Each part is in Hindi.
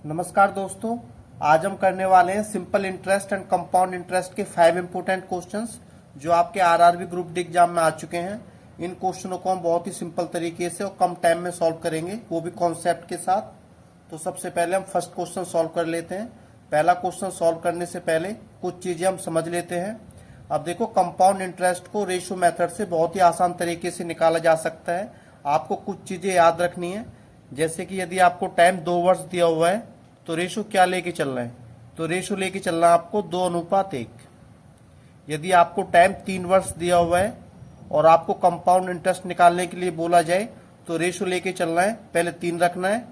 नमस्कार दोस्तों। आज हम करने वाले हैं simple interest and compound interest के 5 इंपोर्टेंट क्वेश्चंस जो आपके आरआरबी ग्रुप डी एग्जाम में आ चुके हैं। इन क्वेश्चनों को हम बहुत ही सिंपल तरीके से और कम टाइम में सॉल्व करेंगे, वो भी कॉन्सेप्ट के साथ। तो सबसे पहले हम फर्स्ट क्वेश्चन सॉल्व कर लेते हैं। पहला क्वेश्चन सॉल्व करने से पहले कुछ चीजें हम समझ लेते हैं। अब देखो, कंपाउंड इंटरेस्ट को रेशो मेथड से बहुत ही आसान तरीके से निकाला जा सकता है। आपको कुछ चीजें याद रखनी है, जैसे कि यदि आपको टाइम 2 वर्ष दिया हुआ है तो रेशो क्या लेके चलना है, तो रेशो लेके चलना है आपको 2:1। यदि आपको टाइम 3 वर्ष दिया हुआ है और आपको कंपाउंड इंटरेस्ट निकालने के लिए बोला जाए तो रेशो लेके चलना है, पहले 3 रखना है,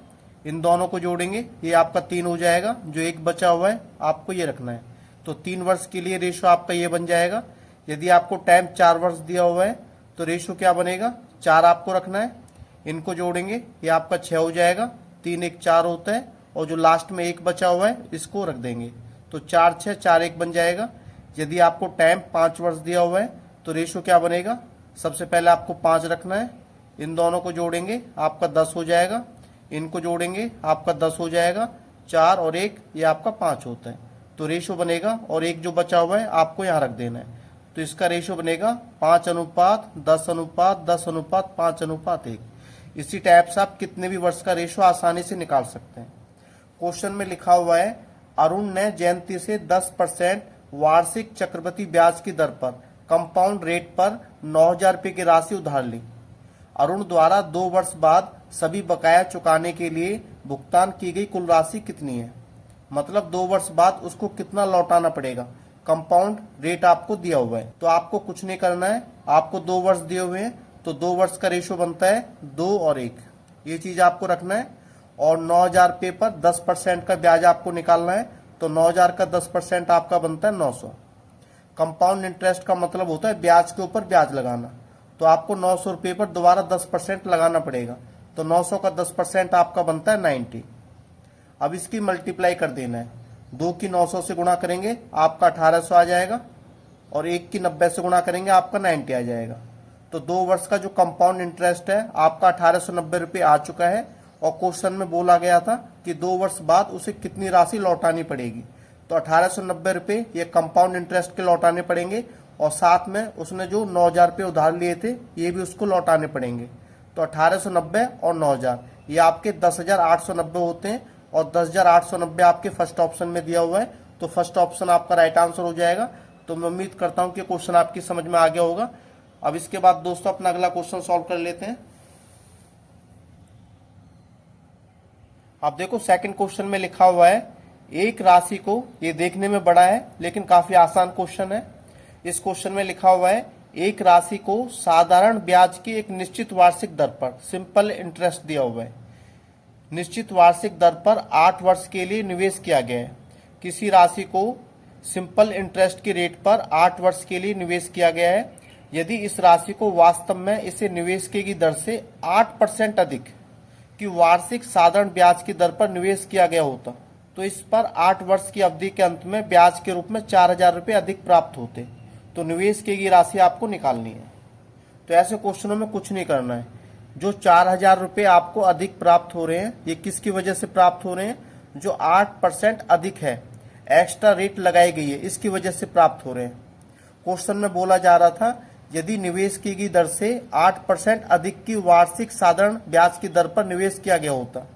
इन दोनों को जोड़ेंगे, ये आपका 3 हो जाएगा, जो एक बचा हुआ है आपको ये रखना है। तो 3 वर्ष के लिए रेशो आपका ये बन जाएगा। यदि आपको टाइम 4 वर्ष दिया हुआ है तो रेशो क्या बनेगा, 4 आपको रखना है, इनको जोड़ेंगे, ये आपका 6 हो जाएगा, 3 1 4 होता है, और जो लास्ट में 1 बचा हुआ है इसको रख देंगे, तो 4 6 4 1 बन जाएगा। यदि आपको टाइम 5 वर्ष दिया हुआ है तो रेशो क्या बनेगा, सबसे पहले आपको 5 रखना है, इन दोनों को जोड़ेंगे आपका 10 हो जाएगा, इनको जोड़ेंगे आपका 10 हो जाएगा, 4 और 1 ये आपका 5 होता है, तो रेशो बनेगा, और एक जो बचा हुआ है आपको यहाँ रख देना है, तो इसका रेशो बनेगा 5:10:10:5:1। इसी टाइप से आप कितने भी वर्ष का रेशो आसानी से निकाल सकते हैं। क्वेश्चन में लिखा हुआ है, अरुण ने जयंती से 10% वार्षिक चक्रवृद्धि ब्याज की दर पर कंपाउंड रेट पर 9,000 रुपए की राशि उधार ली। अरुण द्वारा 2 वर्ष बाद सभी बकाया चुकाने के लिए भुगतान की गई कुल राशि कितनी है। मतलब 2 वर्ष बाद उसको कितना लौटाना पड़ेगा। कंपाउंड रेट आपको दिया हुआ है, तो आपको कुछ नहीं करना है, आपको 2 वर्ष दिए हुए हैं तो 2 वर्ष का रेशो बनता है 2 और 1, ये चीज आपको रखना है। और 9,000 रुपये पर 10% का ब्याज आपको निकालना है, तो 9,000 का 10% आपका बनता है 900। कंपाउंड इंटरेस्ट का मतलब होता है ब्याज के ऊपर ब्याज लगाना, तो आपको 900 रुपये पर दोबारा 10% लगाना पड़ेगा, तो 900 का 10% आपका बनता है 90। अब इसकी मल्टीप्लाई कर देना है, 2 की 900 से गुणा करेंगे आपका 1800 आ जाएगा, और 1 की 90 से गुणा करेंगे आपका 90 आ जाएगा। तो 2 वर्ष का जो कंपाउंड इंटरेस्ट है आपका 1890 रुपये आ चुका है, और क्वेश्चन में बोला गया था कि 2 वर्ष बाद उसे कितनी राशि लौटानी पड़ेगी, तो 1890 रुपये ये कंपाउंड इंटरेस्ट के लौटाने पड़ेंगे, और साथ में उसने जो 9,000 रुपये उधार लिए थे ये भी उसको लौटाने पड़ेंगे। तो 1890 और 9,000 ये आपके 10,890 होते हैं, और 10,890 आपके फर्स्ट ऑप्शन में दिया हुआ है, तो फर्स्ट ऑप्शन आपका राइट आंसर हो जाएगा। तो मैं उम्मीद करता हूं कि क्वेश्चन आपकी समझ में आ गया होगा। अब इसके बाद दोस्तों अपना अगला क्वेश्चन सॉल्व कर लेते हैं। अब देखो, सेकंड क्वेश्चन में लिखा हुआ है, एक राशि को, ये देखने में बड़ा है लेकिन काफी आसान क्वेश्चन है। इस क्वेश्चन में लिखा हुआ है, एक राशि को साधारण ब्याज की एक निश्चित वार्षिक दर पर, सिंपल इंटरेस्ट दिया हुआ है, निश्चित वार्षिक दर पर 8 वर्ष के लिए निवेश किया गया है। किसी राशि को सिंपल इंटरेस्ट की रेट पर 8 वर्ष के लिए निवेश किया गया है। यदि इस राशि को वास्तव में इसे निवेश की दर से 8% अधिक कि वार्षिक साधारण ब्याज की दर पर निवेश किया गया होता, तो इस पर 8 वर्ष की अवधि के अंत में ब्याज के रूप में 4,000 रुपये अधिक प्राप्त होते। तो निवेश की गई राशि आपको निकालनी है। तो ऐसे क्वेश्चनों में कुछ नहीं करना है, जो 4,000 रुपये आपको अधिक प्राप्त हो रहे हैं ये किसकी वजह से प्राप्त हो रहे हैं, जो 8% अधिक है, एक्स्ट्रा रेट लगाई गई है, इसकी वजह से प्राप्त हो रहे हैं। क्वेश्चन में बोला जा रहा था, यदि निवेश की गई दर से 8% अधिक की वार्षिक साधारण ब्याज की दर पर निवेश किया गया होता,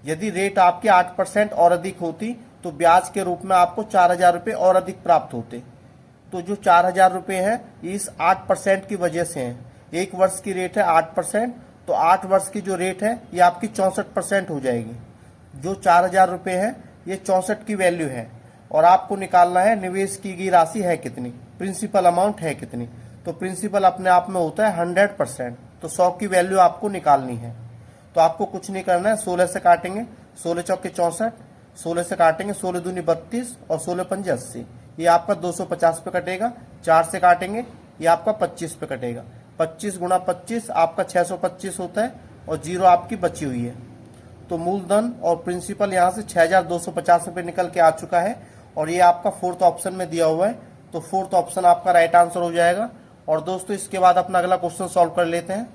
यदि रेट आपकी 8% और अधिक होती तो ब्याज के रूप में आपको 4,000 रुपये और अधिक प्राप्त होते। तो जो 4,000 रुपये है इस 8% की वजह से है। 1 वर्ष की रेट है 8%, तो 8 वर्ष की जो रेट है ये आपकी 64% हो जाएगी। जो 4,000 रुपये है ये 64 की वैल्यू है, और आपको निकालना है निवेश की गई राशि है कितनी, प्रिंसिपल अमाउंट है कितनी। तो प्रिंसिपल अपने आप में होता है 100%, तो 100 की वैल्यू आपको निकालनी है। तो आपको कुछ नहीं करना है, 16 से काटेंगे, 16 चौके 64, 16 से काटेंगे, 16 दूनी 32 और 16 पंजे 80, ये आपका 250 पे कटेगा। 4 से काटेंगे, ये आपका 25 पे कटेगा। 25 गुणा 25 आपका 625 होता है, और जीरो आपकी बची हुई है। तो मूलधन और प्रिंसिपल यहाँ से 6,250 रुपये निकल के आ चुका है, और ये आपका फोर्थ ऑप्शन में दिया हुआ है, तो फोर्थ ऑप्शन आपका राइट आंसर हो जाएगा। और दोस्तों इसके बाद अपना अगला क्वेश्चन सॉल्व कर लेते हैं।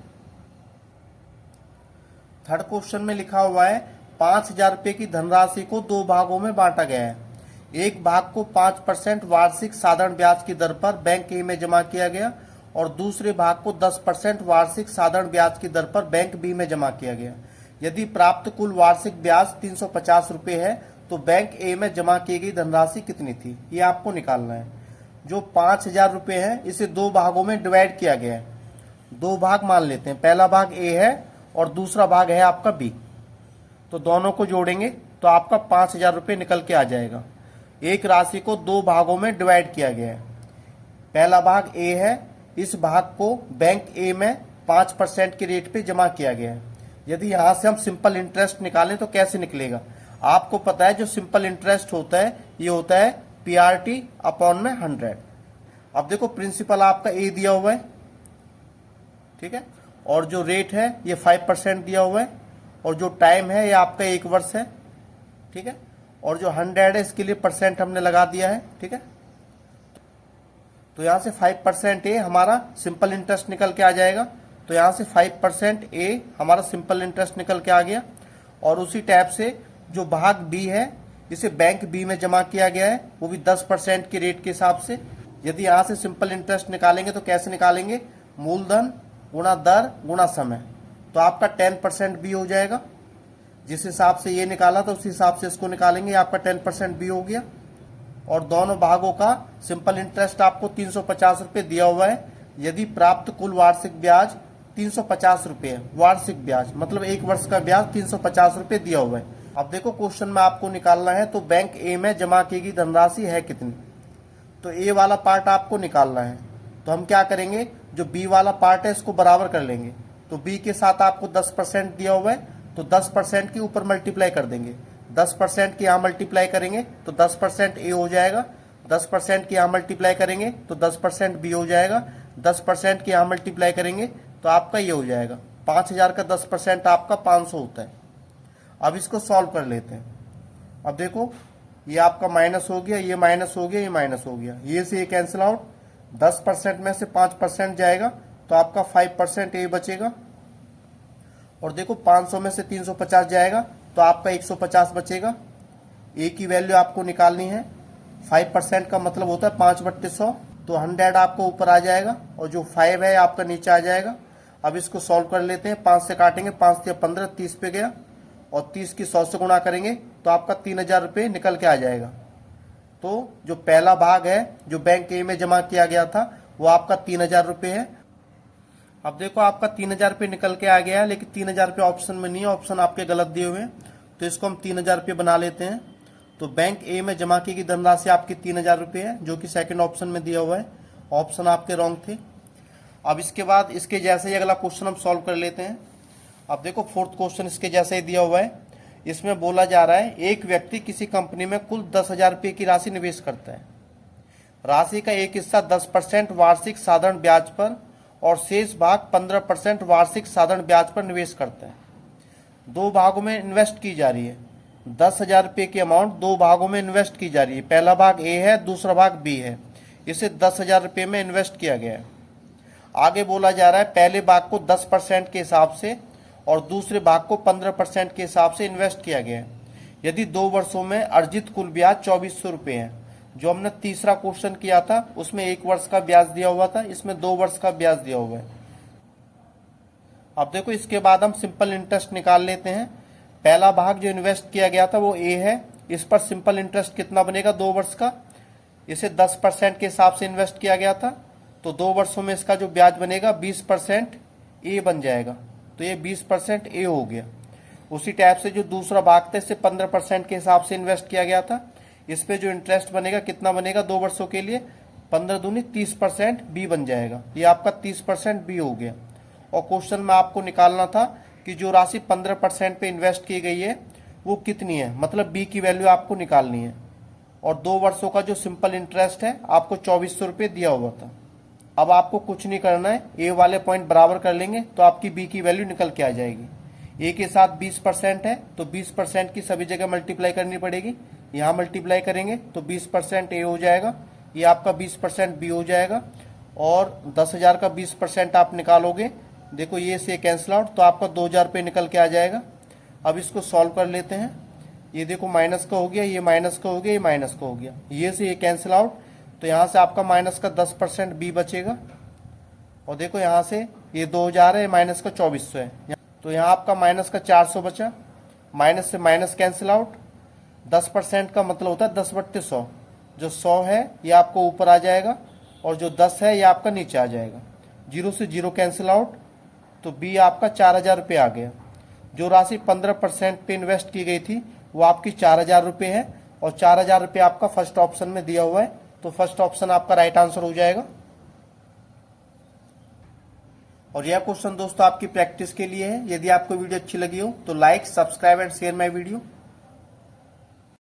थर्ड क्वेश्चन में लिखा हुआ है, ₹5,000 की धनराशि को दो भागों में बांटा गया है। एक भाग को 5% वार्षिक साधारण ब्याज की दर पर बैंक ए में जमा किया गया और दूसरे भाग को 10% वार्षिक साधारण ब्याज की दर पर बैंक बी में जमा किया गया। यदि प्राप्त कुल वार्षिक ब्याज ₹350 है तो बैंक ए में जमा की गई धनराशि कितनी थी, ये आपको निकालना है। जो ₹5,000 है इसे दो भागों में डिवाइड किया गया है। दो भाग मान लेते हैं, पहला भाग ए है और दूसरा भाग है आपका बी। तो दोनों को जोड़ेंगे तो आपका ₹5,000 निकल के आ जाएगा। एक राशि को दो भागों में डिवाइड किया गया है। पहला भाग ए है, इस भाग को बैंक ए में 5% के रेट पे जमा किया गया है। यदि यहां से हम सिंपल इंटरेस्ट निकालें तो कैसे निकलेगा? आपको पता है जो सिंपल इंटरेस्ट होता है ये होता है PRT अपॉन में 100। अब देखो प्रिंसिपल आपका ए दिया हुआ है, ठीक है, और जो रेट है ये 5% दिया हुआ है और जो टाइम है ये आपका 1 वर्ष है, ठीक है, और जो 100 है इसके लिए परसेंट हमने लगा दिया है, ठीक है। तो यहां से 5% ए हमारा सिंपल इंटरेस्ट निकल के आ जाएगा। तो यहां से 5% ए हमारा सिंपल इंटरेस्ट निकल के आ गया। और उसी टाइप से जो भाग बी है इसे बैंक बी में जमा किया गया है, वो भी 10% के रेट के हिसाब से। यदि यहां से सिंपल इंटरेस्ट निकालेंगे तो कैसे निकालेंगे? मूलधन गुणा दर गुणा समय। तो आपका 10% बी हो जाएगा। जिस हिसाब से ये निकाला था उस हिसाब से इसको निकालेंगे, आपका 10% बी हो गया। और दोनों भागों का सिंपल इंटरेस्ट आपको ₹350 दिया हुआ है। यदि प्राप्त कुल वार्षिक ब्याज ₹350 है, वार्षिक ब्याज मतलब 1 वर्ष का ब्याज ₹350 दिया हुआ है। अब देखो क्वेश्चन में आपको निकालना है तो बैंक ए में जमा की गई धनराशि है कितनी। तो ए वाला पार्ट आपको निकालना है। तो हम क्या करेंगे, जो बी वाला पार्ट है इसको बराबर कर लेंगे। तो बी के साथ आपको 10% दिया हुआ है तो 10% के ऊपर मल्टीप्लाई कर देंगे। 10% की यहाँ मल्टीप्लाई करेंगे तो 10% ए हो जाएगा। 10% की यहाँ मल्टीप्लाई करेंगे तो 10% बी हो जाएगा। 10% की यहाँ मल्टीप्लाई करेंगे तो आपका ये हो जाएगा। 5,000 का 10% आपका 500 होता है। अब इसको सॉल्व कर लेते हैं। अब देखो ये आपका माइनस हो गया, ये माइनस हो गया, ये माइनस हो गया, ये से ये कैंसिल आउट। 10% में से 5% जाएगा तो आपका 5% ए बचेगा। और देखो 500 में से 350 जाएगा तो आपका 150 बचेगा। ए की वैल्यू आपको निकालनी है। 5% का मतलब होता है 5/100। तो 100 आपको ऊपर आ जाएगा और जो 5 है आपका नीचे आ जाएगा। अब इसको सॉल्व कर लेते हैं। 5 से काटेंगे, 5 से 15, 30 पे गया और 30 की 100 से गुणा करेंगे तो आपका ₹3,000 निकल के आ जाएगा। तो जो पहला भाग है जो बैंक ए में जमा किया गया था वो आपका ₹3,000 है। अब देखो आपका ₹3,000 निकल के आ गया है, लेकिन ₹3,000 ऑप्शन में नहीं है, ऑप्शन आपके गलत दिए हुए हैं। तो इसको हम ₹3,000 बना लेते हैं। तो बैंक ए में जमा की गई धनराशि आपकी ₹3,000 है, जो कि सेकंड ऑप्शन में दिया हुआ है। ऑप्शन आपके रॉन्ग थे। अब इसके बाद इसके जैसे ही अगला क्वेश्चन हम सॉल्व कर लेते हैं। अब देखो फोर्थ क्वेश्चन इसके जैसे ही दिया हुआ है। इसमें बोला जा रहा है एक व्यक्ति किसी कंपनी में कुल ₹10,000 की राशि निवेश करता है। राशि का एक हिस्सा 10% वार्षिक साधारण ब्याज पर और शेष भाग 15% वार्षिक साधारण ब्याज पर निवेश करता है। दो भागों में इन्वेस्ट की जा रही है। ₹10,000 की अमाउंट दो भागों में इन्वेस्ट की जा रही है। पहला भाग ए है, दूसरा भाग बी है। इसे ₹10,000 में इन्वेस्ट किया गया है। आगे बोला जा रहा है पहले भाग को 10% के हिसाब से और दूसरे भाग को 15% के हिसाब से इन्वेस्ट किया गया है। यदि 2 वर्षों में अर्जित कुल ब्याज ₹2,400 है। जो हमने तीसरा क्वेश्चन किया था उसमें 1 वर्ष का ब्याज दिया हुआ था, इसमें 2 वर्ष का ब्याज दिया हुआ है। अब देखो इसके बाद हम सिंपल इंटरेस्ट निकाल लेते हैं। पहला भाग जो इन्वेस्ट किया गया था वो ए है। इस पर सिंपल इंटरेस्ट कितना बनेगा 2 वर्ष का। इसे 10% के हिसाब से इन्वेस्ट किया गया था तो 2 वर्षों में इसका जो ब्याज बनेगा 20% ए बन जाएगा। तो ये 20% ए हो गया। उसी टाइप से जो दूसरा भाग था इसे 15% के हिसाब से इन्वेस्ट किया गया था। इस पे जो इंटरेस्ट बनेगा कितना बनेगा 2 वर्षों के लिए 15 दूनी 30% बी बन जाएगा। ये आपका 30% बी हो गया। और क्वेश्चन में आपको निकालना था कि जो राशि 15% पे इन्वेस्ट की गई है वो कितनी है, मतलब बी की वैल्यू आपको निकालनी है। और 2 वर्षों का जो सिंपल इंटरेस्ट है आपको ₹2,400 दिया हुआ था। अब आपको कुछ नहीं करना है, ए वाले पॉइंट बराबर कर लेंगे तो आपकी बी की वैल्यू निकल के आ जाएगी। ए के साथ 20% है तो 20% की सभी जगह मल्टीप्लाई करनी पड़ेगी। यहाँ मल्टीप्लाई करेंगे तो 20% ए हो जाएगा, ये आपका 20% बी हो जाएगा। और 10,000 का 20% आप निकालोगे, देखो ये से कैंसिल आउट तो आपका ₹2,000 निकल के आ जाएगा। अब इसको सॉल्व कर लेते हैं। ये देखो माइनस का हो गया, ये माइनस का हो गया, ये माइनस का हो गया, ये से ये कैंसिल आउट। तो यहाँ से आपका माइनस का 10% बी बचेगा। और देखो यहाँ से ये 2000 है, माइनस का 2400 है, तो यहाँ आपका माइनस का 400 बचा। माइनस से माइनस कैंसिल आउट। 10% का मतलब होता है 10/100। जो 100 है ये आपको ऊपर आ जाएगा और जो 10 है ये आपका नीचे आ जाएगा। 0 से 0 कैंसिल आउट, तो बी आपका 4000 रुपये आ गया। जो राशि 15% पे इन्वेस्ट की गई थी वो आपकी 4000 रुपये है और 4000 रुपये आपका फर्स्ट ऑप्शन में दिया हुआ है, तो फर्स्ट ऑप्शन आपका राइट आंसर हो जाएगा। और यह क्वेश्चन दोस्तों आपकी प्रैक्टिस के लिए है। यदि आपको वीडियो अच्छी लगी हो तो like, subscribe and share my video.